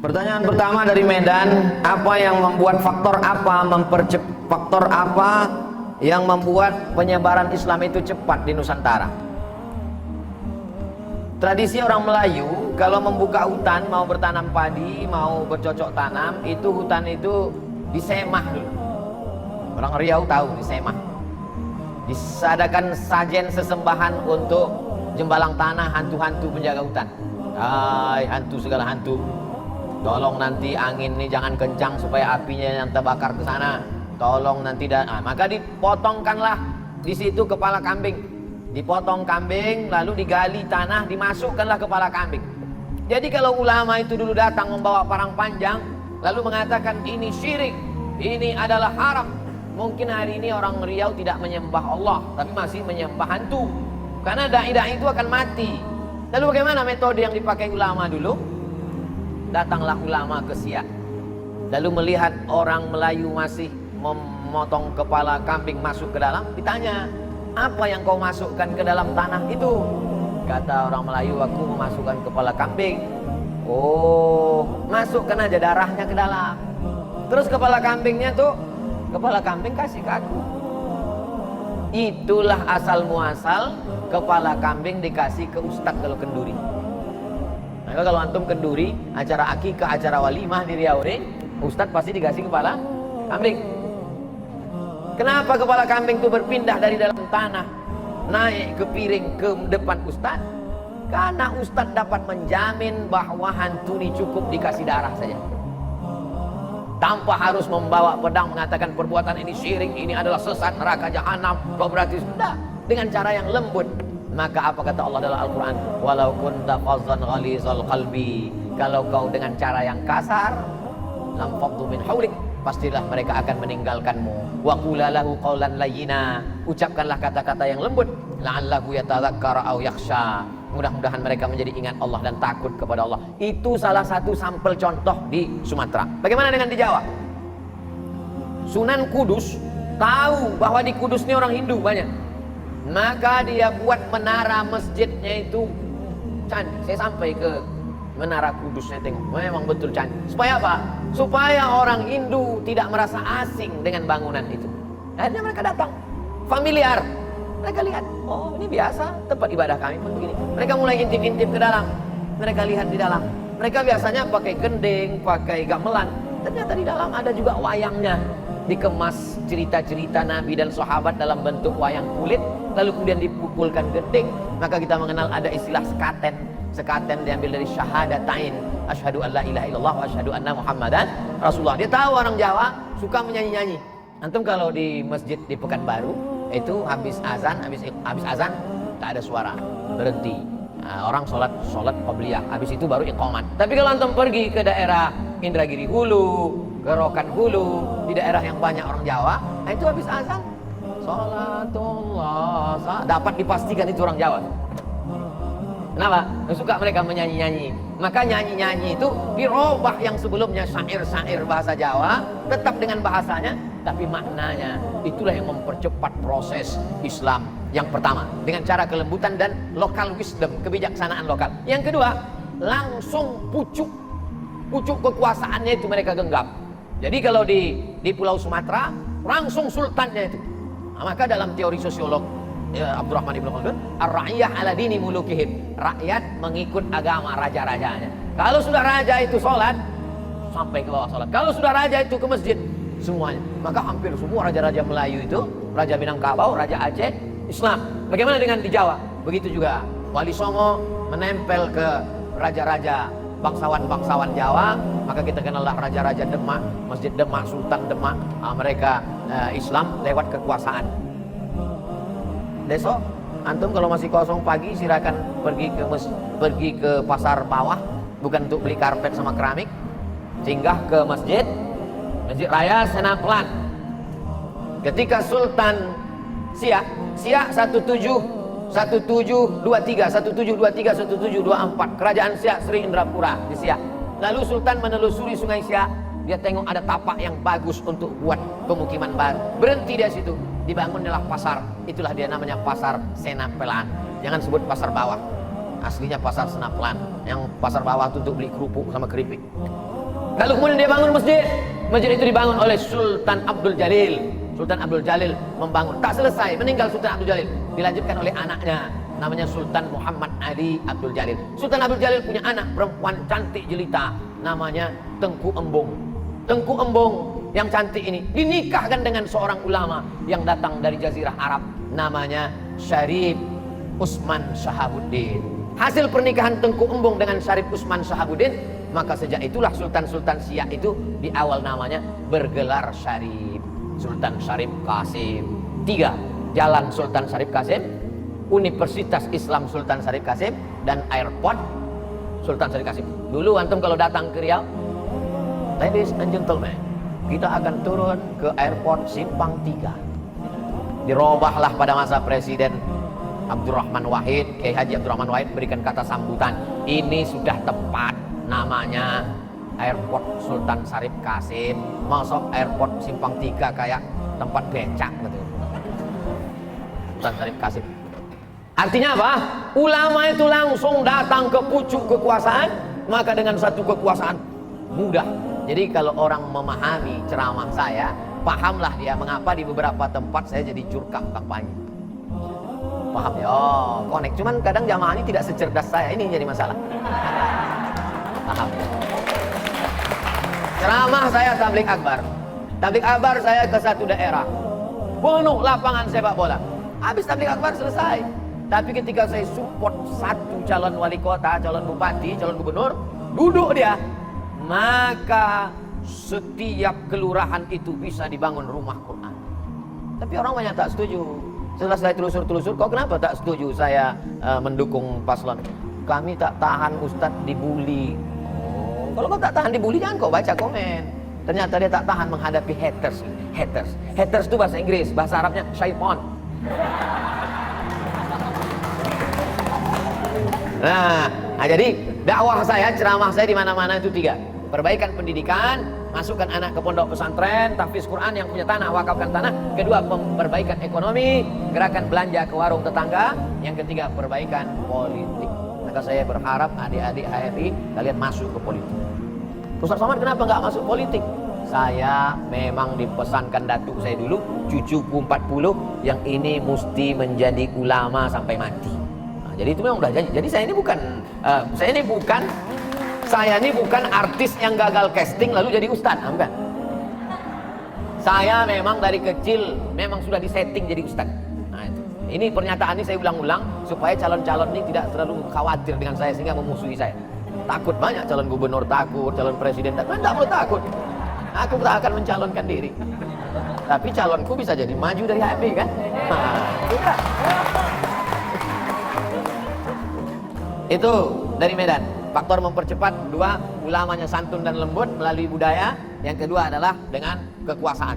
Pertanyaan pertama dari Medan, apa yang membuat faktor apa yang membuat penyebaran Islam itu cepat di Nusantara? Tradisi orang Melayu kalau membuka hutan, mau bertanam padi, mau bercocok tanam, itu hutan itu disemah dulu. Orang Riau tahu disemah. Disadakan sajen sesembahan untuk jembalang tanah hantu-hantu penjaga hutan. Hai hantu segala hantu, tolong nanti angin ini jangan kencang supaya apinya yang terbakar ke sana. Tolong nanti maka dipotongkanlah di situ kepala kambing. Dipotong kambing, lalu digali tanah, dimasukkanlah kepala kambing. Jadi kalau ulama itu dulu datang membawa parang panjang, lalu mengatakan ini syirik, ini adalah haram. Mungkin hari ini orang Riau tidak menyembah Allah, tapi masih menyembah hantu. Karena dai-dai itu akan mati. Lalu bagaimana metode yang dipakai ulama dulu? Datanglah ulama ke Siak, lalu melihat orang Melayu masih memotong kepala kambing masuk ke dalam, ditanya, apa yang kau masukkan ke dalam tanah itu? Kata orang Melayu, aku memasukkan kepala kambing. Oh, masukkan aja darahnya ke dalam. Terus kepala kambingnya tuh, kepala kambing kasih ke aku. Itulah asal muasal kepala kambing dikasih ke ustadz kalau kenduri. Maka kalau antum kenduri, acara akikah, acara walimah di Riau ini, ustadz pasti dikasih kepala kambing. Kenapa kepala kambing itu berpindah dari dalam tanah naik ke piring ke depan ustadz? Karena ustadz dapat menjamin bahwa hantu ini cukup dikasih darah saja, tanpa harus membawa pedang mengatakan perbuatan ini syirik, ini adalah sesat, neraka jahanam, kau berarti sudah, dengan cara yang lembut. Maka apa kata Allah dalam Al-Quran? Walau kunta fazzan ghalizal qalbi, kalau kau dengan cara yang kasar, lam faddu min haulik, pastilah mereka akan meninggalkanmu. Wa qula lahu qawlan layyina, ucapkanlah kata-kata yang lembut. La'allahu yatadzakkara aw yakhsha, mudah-mudahan mereka menjadi ingat Allah dan takut kepada Allah. Itu salah satu sampel contoh di Sumatera. Bagaimana dengan di Jawa? Sunan Kudus tahu bahwa di Kudus ini orang Hindu banyak, maka dia buat menara masjidnya itu cantik. Saya sampai ke menara Kudusnya, tengok, memang betul cantik. Supaya apa? Supaya orang Hindu tidak merasa asing dengan bangunan itu. Akhirnya mereka datang, familiar. Mereka lihat, oh ini biasa, tempat ibadah kami pun begini. Mereka mulai intip-intip ke dalam. Mereka lihat di dalam. Mereka biasanya pakai gending, pakai gamelan. Ternyata di dalam ada juga wayangnya. Dikemas cerita-cerita Nabi dan sahabat dalam bentuk wayang kulit, lalu kemudian dipukulkan gending. Maka kita mengenal ada istilah sekaten. Sekaten diambil dari syahadatain, asyhadu an la ilaha illallah wa asyhadu anna muhammadan rasulullah. Dia tahu orang Jawa suka menyanyi-nyanyi. Antum kalau di masjid di Pekanbaru itu habis azan tak ada suara, berhenti. Nah, orang sholat qabliyah, habis itu baru iqamat. Tapi kalau antum pergi ke daerah Indragiri Hulu, ke Rokan Hulu, di daerah yang banyak orang Jawa, nah itu habis azan salatullah, dapat dipastikan itu orang Jawa. Kenapa? Suka mereka menyanyi-nyanyi. Maka nyanyi-nyanyi itu dirubah yang sebelumnya syair-syair bahasa Jawa, tetap dengan bahasanya, tapi maknanya. Itulah yang mempercepat proses Islam yang pertama, dengan cara kelembutan dan local wisdom, kebijaksanaan lokal. Yang kedua, langsung pucuk kekuasaannya itu mereka genggam. Jadi kalau di Pulau Sumatera, langsung sultannya itu. Nah, maka dalam teori sosiolog Abdurrahman Ibn Khaldun, ar-ra'iyah ala dini mulukihim, rakyat mengikut agama raja-rajanya. Kalau sudah raja itu sholat, sampai ke bawah sholat. Kalau sudah raja itu ke masjid, semuanya. Maka hampir semua raja-raja Melayu itu, Raja Minangkabau, Raja Aceh, Islam. Bagaimana dengan di Jawa? Begitu juga. Wali Songo menempel ke raja-raja bangsawan-bangsawan Jawa, maka kita kenallah raja-raja Demak, Masjid Demak, Sultan Demak. Mereka Islam lewat kekuasaan. Besok antum kalau masih kosong pagi, silakan pergi ke pasar bawah, bukan untuk beli karpet sama keramik, singgah ke Masjid Raya Senaplan. Ketika Sultan Siak 1723 1724, kerajaan Siak Sri Indrapura di Siak. Lalu Sultan menelusuri Sungai Siak, dia tengok ada tapak yang bagus untuk buat pemukiman baru. Berhenti di situ, dibangunlah pasar. Itulah dia namanya Pasar Senaplan. Jangan sebut pasar bawah. Aslinya Pasar Senaplan. Yang pasar bawah itu untuk beli kerupuk sama keripik. Lalu kemudian dia bangun masjid. Masjid itu dibangun oleh Sultan Abdul Jalil. Sultan Abdul Jalil membangun. Tak selesai, meninggal Sultan Abdul Jalil. Dilanjutkan oleh anaknya, namanya Sultan Muhammad Ali Abdul Jalil. Sultan Abdul Jalil punya anak perempuan cantik jelita, namanya Tengku Embong. Tengku Embong yang cantik ini dinikahkan dengan seorang ulama yang datang dari Jazirah Arab, namanya Syarif Usman Shahabuddin. Hasil pernikahan Tengku Embong dengan Syarif Usman Shahabuddin, maka sejak itulah Sultan-Sultan Syiah itu di awal namanya bergelar Syarif. Sultan Syarif Qasim. 3. Jalan Sultan Syarif Qasim, Universitas Islam Sultan Syarif Qasim, dan airport Sultan Syarif Qasim. Dulu antum kalau datang ke Riau, ladies and gentlemen, kita akan turun ke airport Simpang 3. Dirobahlah pada masa Presiden Abdurrahman Wahid, Kiai Haji Abdurrahman Wahid berikan kata sambutan, ini sudah tepat namanya airport Sultan Syarif Qasim. Masuk airport Simpang 3 kayak tempat becak gitu. Sultan Syarif Qasim. Artinya apa? Ulama itu langsung datang ke pucuk kekuasaan, maka dengan satu kekuasaan mudah. Jadi kalau orang memahami ceramah saya, pahamlah dia mengapa di beberapa tempat saya jadi jurkam kampanye. Paham ya? Oh, connect. Cuman kadang jamaah ini tidak secerdas saya, ini jadi masalah. Paham ya? Ceramah saya tablik akbar. Tablik akbar saya ke satu daerah, penuh lapangan sepak bola. Habis tablik akbar selesai. Tapi ketika saya support satu calon wali kota, calon bupati, calon gubernur, duduk dia, maka setiap kelurahan itu bisa dibangun rumah Quran. Tapi orang banyak tak setuju. Setelah saya telusur-telusur, kok kenapa tak setuju saya mendukung paslon? Kami tak tahan Ustadz dibully. Kalau kau tak tahan dibully, jangan kau baca komen. Ternyata dia tak tahan menghadapi haters. Haters itu bahasa Inggris, bahasa Arabnya syaitan. Nah, jadi dakwah saya, ceramah saya di mana-mana itu 3. Perbaikan pendidikan, masukkan anak ke pondok pesantren, tahfiz Quran yang punya tanah, wakafkan tanah. Kedua, perbaikan ekonomi, gerakan belanja ke warung tetangga. Yang ketiga, perbaikan politik. Maka saya berharap adik-adik HRI kalian masuk ke politik. Ustaz Somad kenapa nggak masuk politik? Saya memang dipesankan datuk saya dulu, cucuku 40, yang ini mesti menjadi ulama sampai mati. Nah, jadi itu memang udah janji. Jadi saya ini bukan artis yang gagal casting lalu jadi ustadz, bukan. Saya memang dari kecil memang sudah disetting jadi ustadz. Nah, ini pernyataan ini saya ulang-ulang supaya calon-calon ini tidak terlalu khawatir dengan saya sehingga memusuhi saya. Takut banyak calon gubernur takut, calon presiden takut. Tidak perlu takut. Aku tak akan mencalonkan diri. Tapi calonku bisa jadi maju dari HMI kan? Nah, itu dari Medan. Faktor mempercepat 2, ulamanya santun dan lembut melalui budaya. Yang kedua adalah dengan kekuasaan.